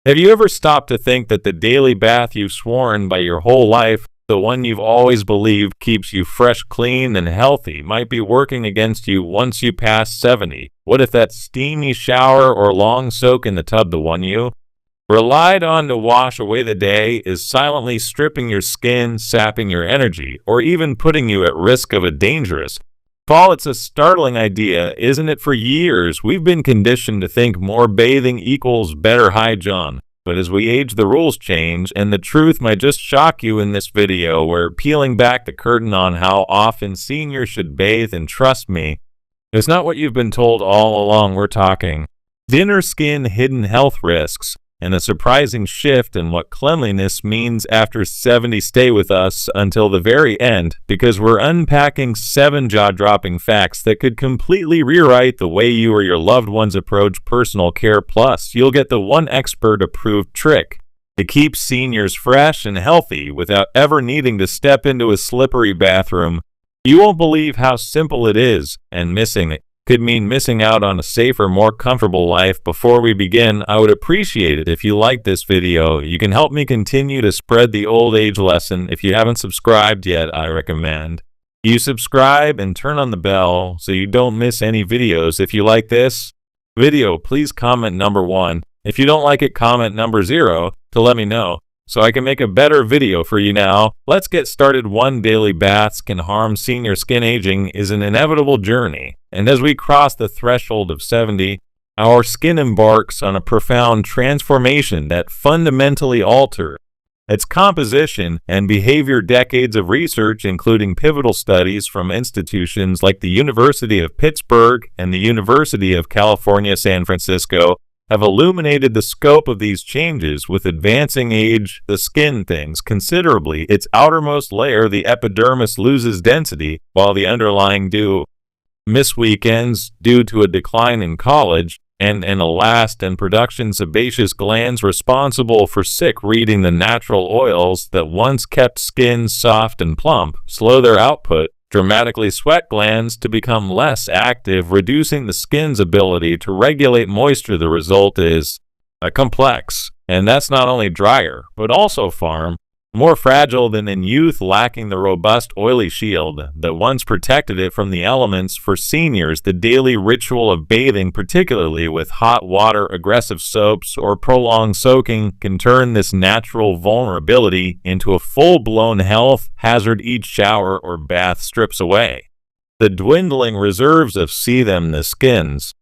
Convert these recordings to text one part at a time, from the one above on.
Have you ever stopped to think that the daily bath you've sworn by your whole life, the one you've always believed keeps you fresh, clean, and healthy, might be working against you once you pass 70? What if that steamy shower or long soak in the tub, the one you relied on to wash away the day, is silently stripping your skin, sapping your energy, or even putting you at risk of a dangerous fall? It's a startling idea, isn't it? For years, we've been conditioned to think more bathing equals better hygiene. But as we age, the rules change, and the truth might just shock you in this video. We're peeling back the curtain on how often seniors should bathe, and trust me, it's not what you've been told all along. We're talking thinner skin, hidden health risks, and a surprising shift in what cleanliness means after 70. Stay with us until the very end, because we're unpacking 7 jaw-dropping facts that could completely rewrite the way you or your loved ones approach personal care. Plus, you'll get the one expert-approved trick to keep seniors fresh and healthy without ever needing to step into a slippery bathroom. You won't believe how simple it is, and missing it could mean missing out on a safer, more comfortable life. Before we begin, I would appreciate it if you like this video. You can help me continue to spread the old age lesson. If you haven't subscribed yet, I recommend you subscribe and turn on the bell so you don't miss any videos. If you like this video, please comment number 1. If you don't like it, comment number 0 to let me know, so I can make a better video for you. Now, let's get started. 1. Daily baths can harm senior skin. Aging is an inevitable journey, and as we cross the threshold of 70, our skin embarks on a profound transformation that fundamentally alters its composition and behavior. Decades of research, including pivotal studies from institutions like the University of Pittsburgh and the University of California, San Francisco, have illuminated the scope of these changes. With advancing age, the skin thins considerably. Its outermost layer, the epidermis, loses density, while the underlying do miss weekends due to a decline in collagen and elast and production. Sebaceous glands responsible for secreting the natural oils that once kept skin soft and plump slow their output dramatically. Sweat glands to become less active, reducing the skin's ability to regulate moisture. The result is a complex, and that's not only drier, but also far more fragile than in youth, lacking the robust oily shield that once protected it from the elements. For seniors, the daily ritual of bathing, particularly with hot water, aggressive soaps, or prolonged soaking, can turn this natural vulnerability into a full-blown health hazard. Each shower or bath strips away the dwindling reserves of sebum, the skin's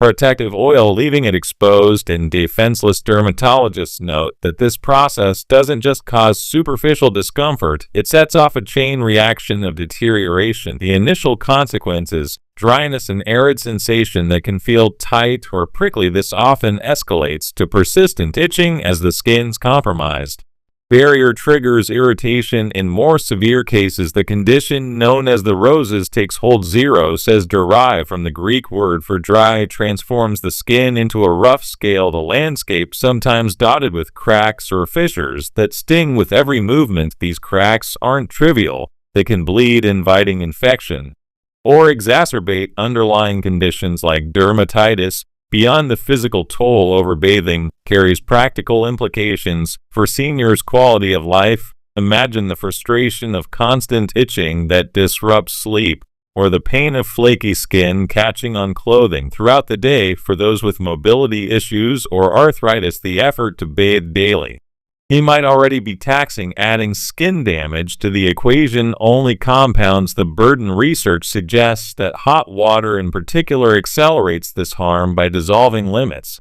protective oil, leaving it exposed and defenseless. Dermatologists note that this process doesn't just cause superficial discomfort, it sets off a chain reaction of deterioration. The initial consequences: dryness and arid sensation that can feel tight or prickly. This often escalates to persistent itching as the skin's compromised barrier triggers irritation. In more severe cases, the condition known as the roses takes hold. 0 says, derived from the Greek word for dry, transforms the skin into a rough scale, the landscape sometimes dotted with cracks or fissures that sting with every movement. These cracks aren't trivial. They can bleed, inviting infection, or exacerbate underlying conditions like dermatitis. Beyond the physical toll, overbathing carries practical implications for seniors' quality of life. Imagine the frustration of constant itching that disrupts sleep, or the pain of flaky skin catching on clothing throughout the day. For those with mobility issues or arthritis, the effort to bathe daily he might already be taxing. Adding skin damage to the equation only compounds the burden. Research suggests that hot water in particular accelerates this harm by dissolving limits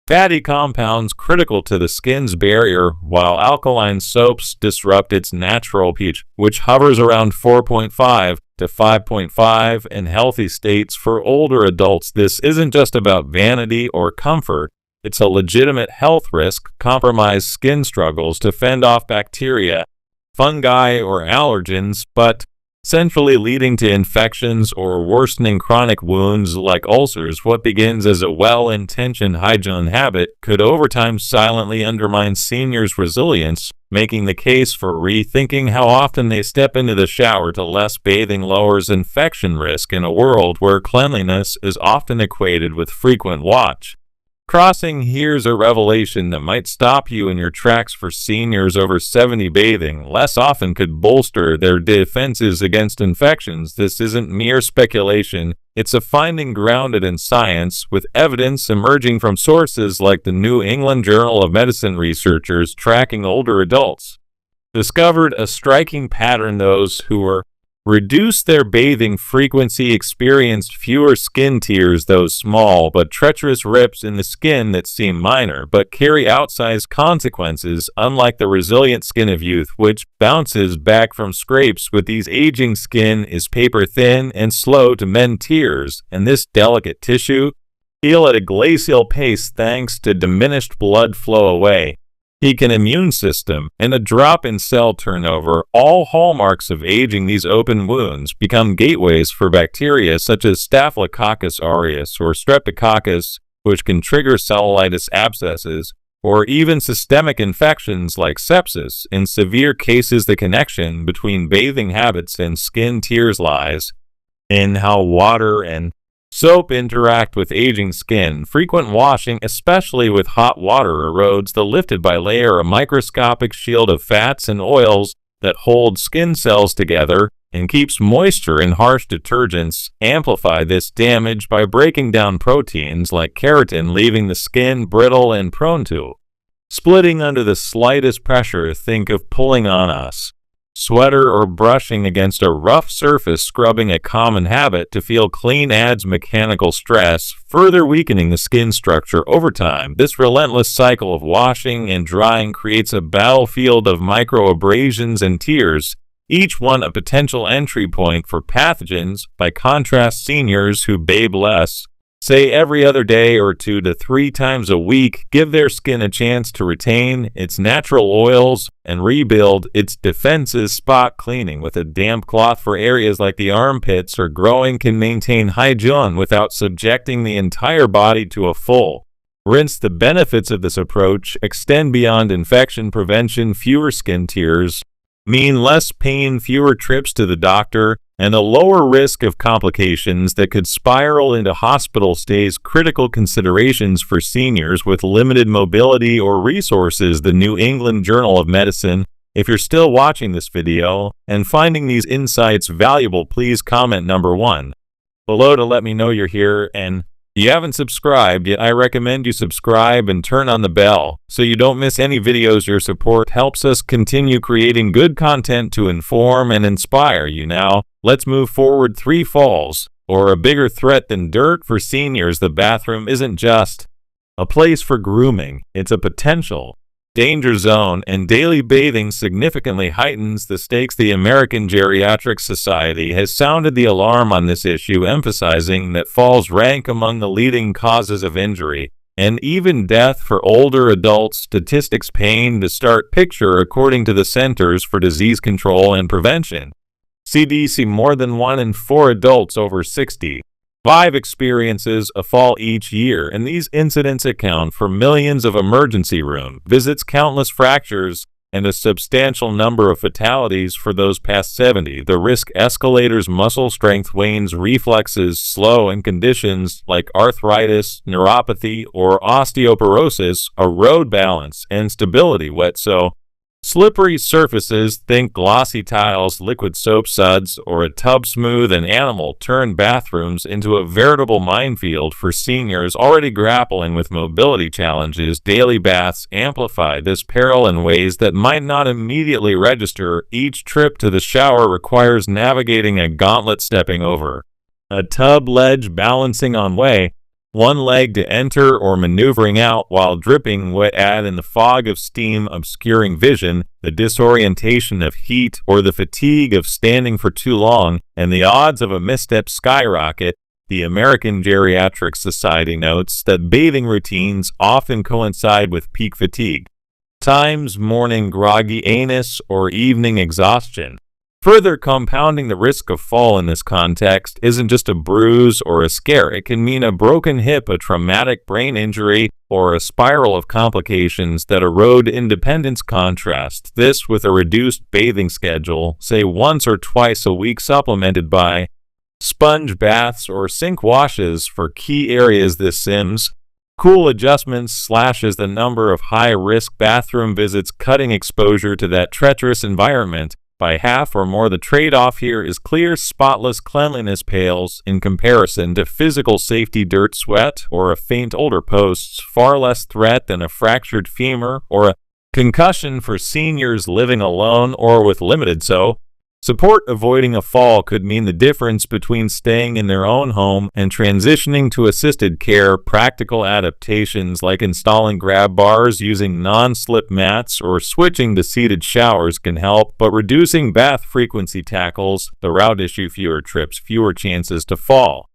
fatty compounds critical to the skin's barrier, while alkaline soaps disrupt its natural pH, which hovers around 4.5 to 5.5 in healthy states. For older adults, this isn't just about vanity or comfort. It's a legitimate health risk. Compromised skin struggles to fend off bacteria, fungi, or allergens, but centrally leading to infections or worsening chronic wounds like ulcers. What begins as a well-intentioned hygiene habit could over time silently undermine seniors' resilience, making the case for rethinking how often they step into the shower. To less bathing lowers infection risk in a world where cleanliness is often equated with frequent watch. Crossing here's a revelation that might stop you in your tracks. For seniors over 70, bathing less often could bolster their defenses against infections. This isn't mere speculation. It's a finding grounded in science, with evidence emerging from sources like the New England Journal of Medicine. Researchers tracking older adults discovered a striking pattern. Those who were reduced their bathing frequency experienced fewer skin tears, those small but treacherous rips in the skin that seem minor but carry outsized consequences. Unlike the resilient skin of youth, which bounces back from scrapes, with these aging skin is paper thin and slow to mend tears, and this delicate tissue heal at a glacial pace thanks to diminished blood flow away. An immune system, and a drop in cell turnover, all hallmarks of aging. These open wounds become gateways for bacteria such as Staphylococcus aureus or Streptococcus, which can trigger cellulitis, abscesses, or even systemic infections like sepsis. In severe cases, the connection between bathing habits and skin tears lies in how water and soap interact with aging skin. Frequent washing, especially with hot water, erodes the lifted bilayer, a microscopic shield of fats and oils that hold skin cells together and keeps moisture in. Harsh detergents amplify this damage by breaking down proteins like keratin, leaving the skin brittle and prone to splitting under the slightest pressure. Think of pulling on a sweater or brushing against a rough surface. Scrubbing, a common habit to feel clean, adds mechanical stress, further weakening the skin structure over time. This relentless cycle of washing and drying creates a battlefield of microabrasions and tears, each one a potential entry point for pathogens. By contrast, seniors who bathe less, say every other day or 2 to 3 times a week, give their skin a chance to retain its natural oils and rebuild its defenses. Spot cleaning with a damp cloth for areas like the armpits or groin can maintain hygiene without subjecting the entire body to a full rinse. The benefits of this approach extend beyond infection prevention. Fewer skin tears mean less pain, fewer trips to the doctor, and a lower risk of complications that could spiral into hospital stays. Critical considerations for seniors with limited mobility or resources. The New England Journal of Medicine. If you're still watching this video and finding these insights valuable, please comment number 1 below to let me know you're here, and if you haven't subscribed yet, I recommend you subscribe and turn on the bell so you don't miss any videos. Your support helps us continue creating good content to inform and inspire you. Now, let's move forward. 3 falls, or a bigger threat than dirt. For seniors, the bathroom isn't just a place for grooming, it's a potential danger zone, and daily bathing significantly heightens the stakes. The American Geriatric Society has sounded the alarm on this issue, emphasizing that falls rank among the leading causes of injury and even death for older adults. Statistics paint the stark picture. According to the Centers for Disease Control and Prevention, CDC, more than 1 in 4 adults over 65 experiences a fall each year, and these incidents account for millions of emergency room visits, countless fractures, and a substantial number of fatalities for those past 70. The risk escalators: muscle strength wanes, reflexes slow, and conditions like arthritis, neuropathy, or osteoporosis erode balance and stability. Wet, so slippery surfaces, think glossy tiles, liquid soap suds, or a tub, smooth and animal, turn bathrooms into a veritable minefield for seniors already grappling with mobility challenges. Daily baths amplify this peril in ways that might not immediately register. Each trip to the shower requires navigating a gauntlet, stepping over a tub ledge, balancing on one leg to enter, or maneuvering out while dripping wet. Add in the fog of steam obscuring vision, the disorientation of heat, or the fatigue of standing for too long, and the odds of a misstep skyrocket. The American Geriatric Society notes that bathing routines often coincide with peak fatigue times, morning groggy anus, or evening exhaustion. Further compounding the risk of fall in this context isn't just a bruise or a scare. It can mean a broken hip, a traumatic brain injury, or a spiral of complications that erode independence. Contrast this with a reduced bathing schedule, say once or twice a week, supplemented by sponge baths or sink washes for key areas. This seems Cool adjustments slashes the number of high-risk bathroom visits, cutting exposure to that treacherous environment by half or more. The trade-off here is clear, spotless cleanliness pales in comparison to physical safety. Dirt, sweat, or a faint odor poses far less threat than a fractured femur or a concussion for seniors living alone or with limited support. Avoiding a fall could mean the difference between staying in their own home and transitioning to assisted care. Practical adaptations like installing grab bars, using non-slip mats, or switching to seated showers can help, but reducing bath frequency tackles the route issue. Fewer trips, fewer chances to fall.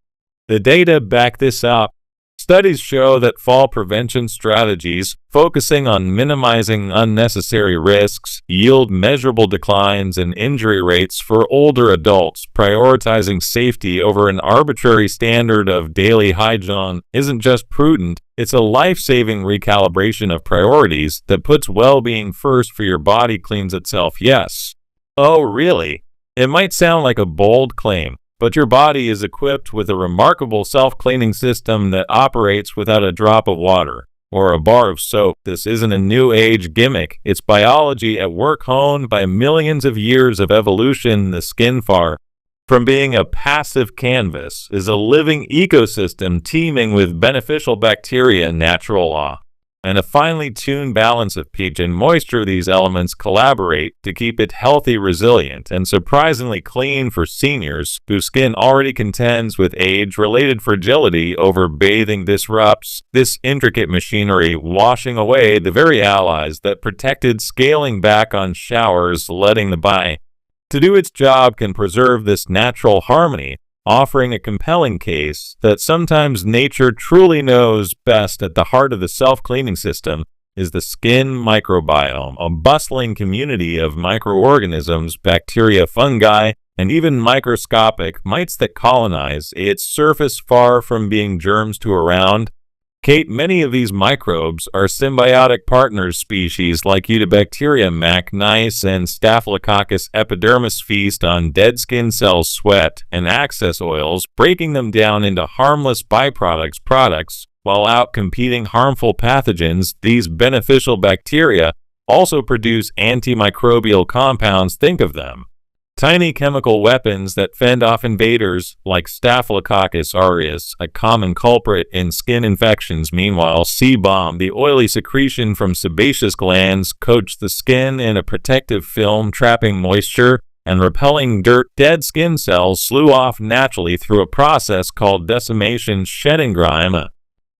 The data back this up. Studies show that fall prevention strategies, focusing on minimizing unnecessary risks, yield measurable declines in injury rates for older adults. Prioritizing safety over an arbitrary standard of daily hygiene isn't just prudent, it's a life-saving recalibration of priorities that puts well-being first. For your body cleans itself. Yes. Oh, really? It might sound like a bold claim, but your body is equipped with a remarkable self-cleaning system that operates without a drop of water or a bar of soap. This isn't a new age gimmick. It's biology at work, honed by millions of years of evolution. The skin, far from being a passive canvas, is a living ecosystem teeming with beneficial bacteria, natural law, and a finely tuned balance of pH and moisture. These elements collaborate to keep it healthy, resilient, and surprisingly clean. For seniors whose skin already contends with age-related fragility, overbathing disrupts this intricate machinery, washing away the very allies that protected. Scaling back on showers, letting the body to do its job, can preserve this natural harmony, offering a compelling case that sometimes nature truly knows best. At the heart of the self-cleaning system is the skin microbiome, a bustling community of microorganisms, bacteria, fungi, and even microscopic mites that colonize its surface. Far from being germs to around, Kate, many of these microbes are symbiotic partners. Species like Eutobacteria macnice and Staphylococcus epidermis feast on dead skin cells, sweat, and excess oils, breaking them down into harmless products while outcompeting harmful pathogens. These beneficial bacteria also produce antimicrobial compounds. Think of them: tiny chemical weapons that fend off invaders like Staphylococcus aureus, a common culprit in skin infections. Meanwhile, sebum, the oily secretion from sebaceous glands, coats the skin in a protective film, trapping moisture and repelling dirt. Dead skin cells slough off naturally through a process called decimation, shedding grime.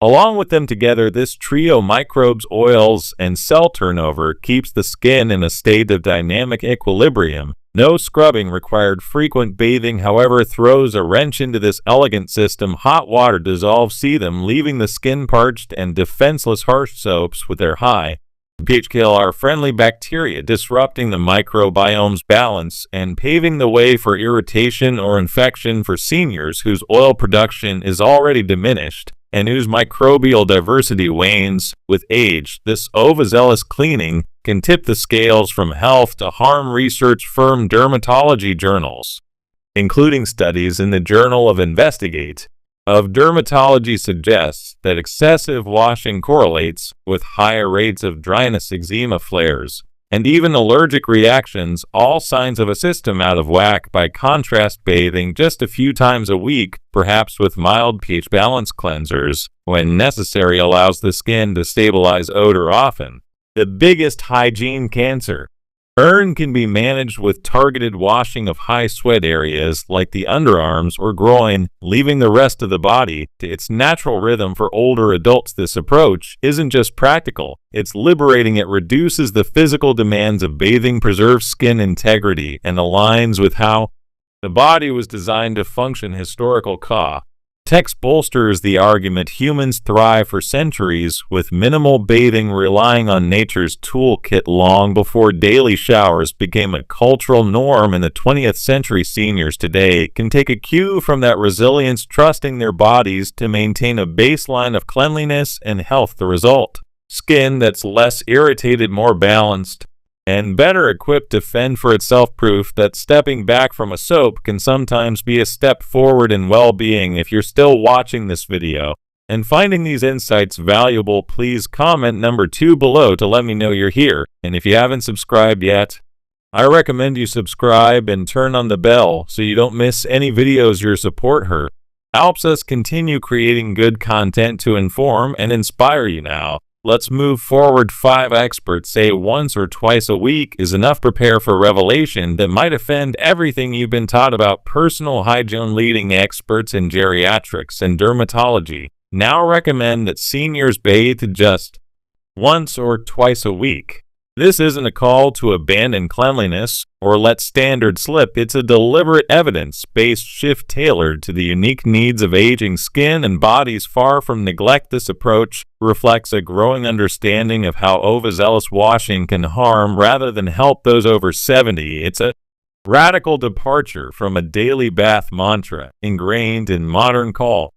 Along with them together, this trio, microbes, oils, and cell turnover, keeps the skin in a state of dynamic equilibrium. No scrubbing required. Frequent bathing, however, throws a wrench into this elegant system. Hot water dissolves sebum, leaving the skin parched and defenseless. Harsh soaps with their high pH kill our friendly bacteria, disrupting the microbiome's balance and paving the way for irritation or infection. For seniors whose oil production is already diminished and whose microbial diversity wanes with age, this overzealous cleaning can tip the scales from health to harm. Research firm dermatology journals, including studies in the Journal of Investigate of Dermatology, suggests that excessive washing correlates with higher rates of dryness, eczema, flares, and even allergic reactions, all signs of a system out of whack. By contrast, bathing just a few times a week, perhaps with mild pH balance cleansers when necessary, allows the skin to stabilize odor. Often the biggest hygiene cancer can be managed with targeted washing of high sweat areas like the underarms or groin, leaving the rest of the body to its natural rhythm. For older adults, this approach isn't just practical, it's liberating. It reduces the physical demands of bathing, preserves skin integrity, and aligns with how the body was designed to function. Historical text bolsters the argument humans thrive for centuries with minimal bathing, relying on nature's toolkit long before daily showers became a cultural norm in the 20th century. Seniors today can take a cue from that resilience, trusting their bodies to maintain a baseline of cleanliness and health. The result: skin that's less irritated, more balanced, and better equipped to fend for itself. Proof that stepping back from a soap can sometimes be a step forward in well-being. If you're still watching this video, And finding these insights valuable, please comment number 2 below to let me know you're here. And if you haven't subscribed yet, I recommend you subscribe and turn on the bell so you don't miss any videos. Your support helps us continue creating good content to inform and inspire you. Now, let's move forward. 5 experts say once or twice a week is enough. Prepare for revelation that might offend everything you've been taught about personal hygiene. Leading experts in geriatrics and dermatology now recommend that seniors bathe just once or twice a week. This isn't a call to abandon cleanliness or let standards slip. It's a deliberate evidence-based shift tailored to the unique needs of aging skin and bodies. Far from neglect, this approach reflects a growing understanding of how overzealous washing can harm rather than help those over 70. It's a radical departure from a daily bath mantra ingrained in modern culture,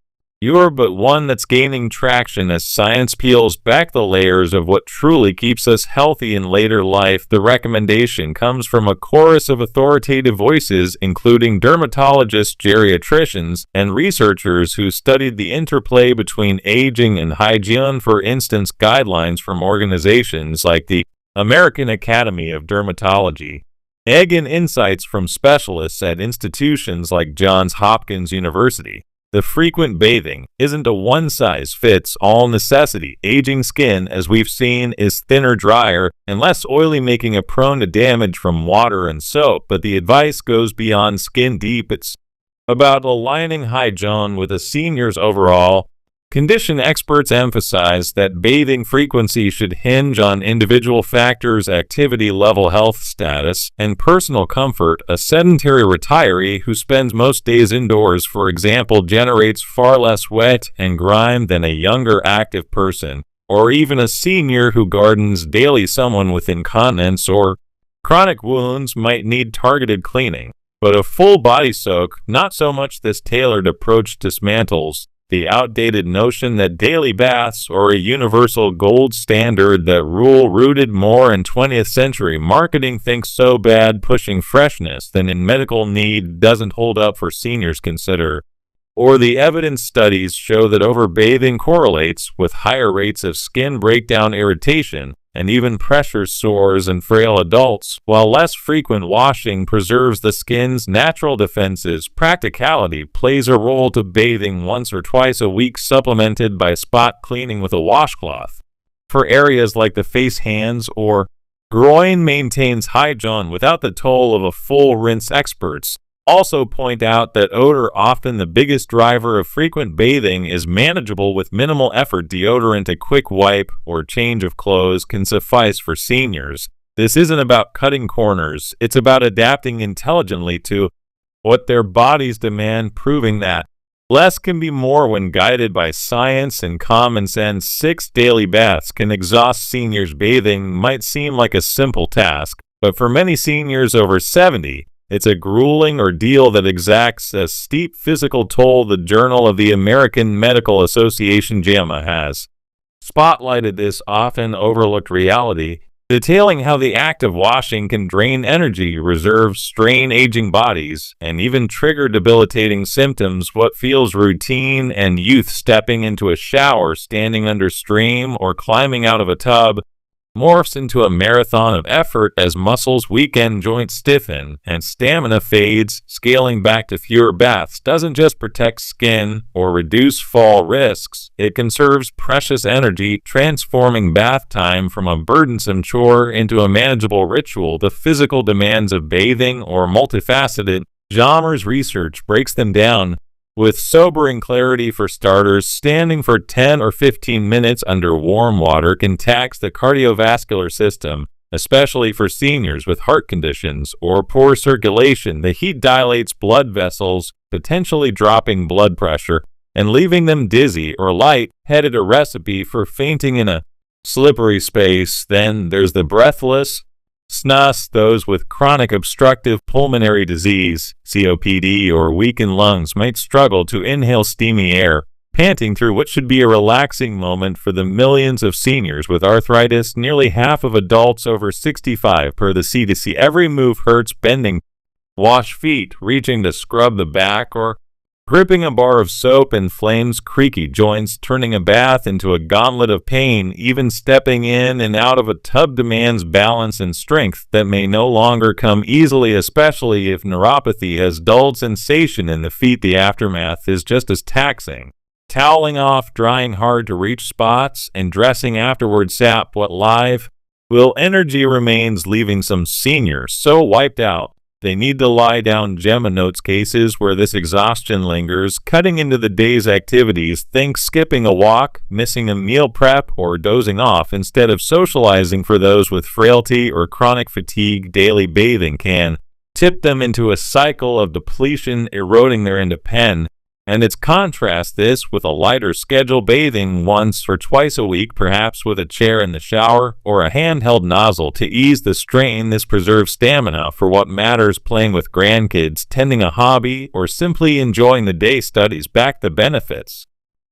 but one that's gaining traction as science peels back the layers of what truly keeps us healthy in later life. The recommendation comes from a chorus of authoritative voices, including dermatologists, geriatricians, and researchers who studied the interplay between aging and hygiene. For instance, guidelines from organizations like the American Academy of Dermatology and insights from specialists at institutions like Johns Hopkins University. The frequent bathing isn't a one-size-fits-all necessity. Aging skin, as we've seen, is thinner, drier, and less oily, making it prone to damage from water and soap. But the advice goes beyond skin deep. It's about aligning hygiene with a senior's overall condition. Experts emphasize that bathing frequency should hinge on individual factors, activity level, health status, and personal comfort. A sedentary retiree who spends most days indoors, for example, generates far less sweat and grime than a younger active person, or even a senior who gardens daily. Someone with incontinence or chronic wounds might need targeted cleaning, but a full body soak, not so much. This tailored approach dismantles the outdated notion that daily baths are a universal gold standard. That rule rooted more in 20th century marketing. Thinks so bad pushing freshness than in medical need doesn't hold up for seniors. Consider the evidence. Studies show that overbathing correlates with higher rates of skin breakdown, irritation, and even pressure sores in frail adults, while less frequent washing preserves the skin's natural defenses. Practicality plays a role to bathing once or twice a week, supplemented by spot cleaning with a washcloth. For areas like the face, hands, or groin, maintains hygiene without the toll of a full rinse. Experts also point out that odor, often the biggest driver of frequent bathing, is manageable with minimal effort. Deodorant, a quick wipe, or change of clothes can suffice for seniors. This isn't about cutting corners, it's about adapting intelligently to what their bodies demand, proving that less can be more when guided by science and common sense. 6 daily baths can exhaust seniors. Bathing might seem like a simple task, but for many seniors over 70, it's a grueling ordeal that exacts a steep physical toll. The Journal of the American Medical Association, JAMA, has spotlighted this often overlooked reality, detailing how the act of washing can drain energy, reserves, strain aging bodies, and even trigger debilitating symptoms. What feels routine and youth, stepping into a shower, standing under stream, or climbing out of a tub, morphs into a marathon of effort as muscles weaken, joints stiffen, and stamina fades. Scaling back to fewer baths doesn't just protect skin or reduce fall risks, it conserves precious energy, transforming bath time from a burdensome chore into a manageable ritual. The physical demands of bathing are multifaceted. JAMA's research breaks them down with sobering clarity. For starters, standing for 10 or 15 minutes under warm water can tax the cardiovascular system, especially for seniors with heart conditions or poor circulation. The heat dilates blood vessels, potentially dropping blood pressure and leaving them dizzy or light-headed, a recipe for fainting in a slippery space. Then there's the breathless snus. Those with chronic obstructive pulmonary disease, COPD, or weakened lungs might struggle to inhale steamy air, panting through what should be a relaxing moment. For the millions of seniors with arthritis, nearly half of adults over 65 per the CDC, every move hurts. Bending, wash feet, reaching to scrub the back, or Gripping a bar of soap inflames creaky joints, turning a bath into a gauntlet of pain. Even stepping in and out of a tub demands balance and strength that may no longer come easily, especially if neuropathy has dulled sensation in the feet. The aftermath is just as taxing. Toweling off drying hard-to-reach spots and dressing afterward sap what will energy remains, leaving some seniors so wiped out they need to lie down. Gemma notes cases where this exhaustion lingers, cutting into the day's activities. Think skipping a walk, missing a meal prep, or dozing off instead of socializing. For those with frailty or chronic fatigue, daily bathing can tip them into a cycle of depletion, eroding their independence. And it's contrast this with a lighter schedule, bathing once or twice a week, perhaps with a chair in the shower or a handheld nozzle to ease the strain. This preserves stamina for what matters: playing with grandkids, tending a hobby, or simply enjoying the day. Studies back the benefits.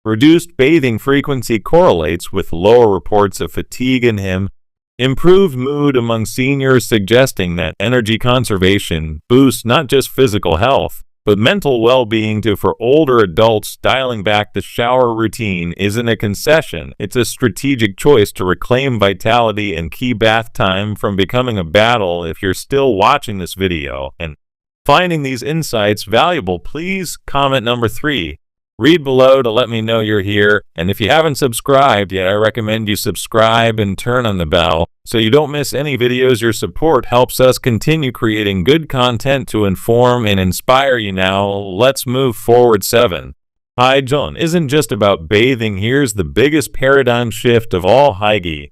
Reduced bathing frequency correlates with lower reports of fatigue and improved mood among seniors, suggesting that energy conservation boosts not just physical health, but mental well-being too. For older adults, dialing back the shower routine isn't a concession. It's a strategic choice to reclaim vitality and keep bath time from becoming a battle. If you're still watching this video and finding these insights valuable, please comment number 3. Read below to let me know you're here, and if you haven't subscribed yet, I recommend you subscribe and turn on the bell so you don't miss any videos. Your support helps us continue creating good content to inform and inspire you. Now, let's move forward. 7. Hygiene isn't just about bathing. Here's the biggest paradigm shift of all: hygiene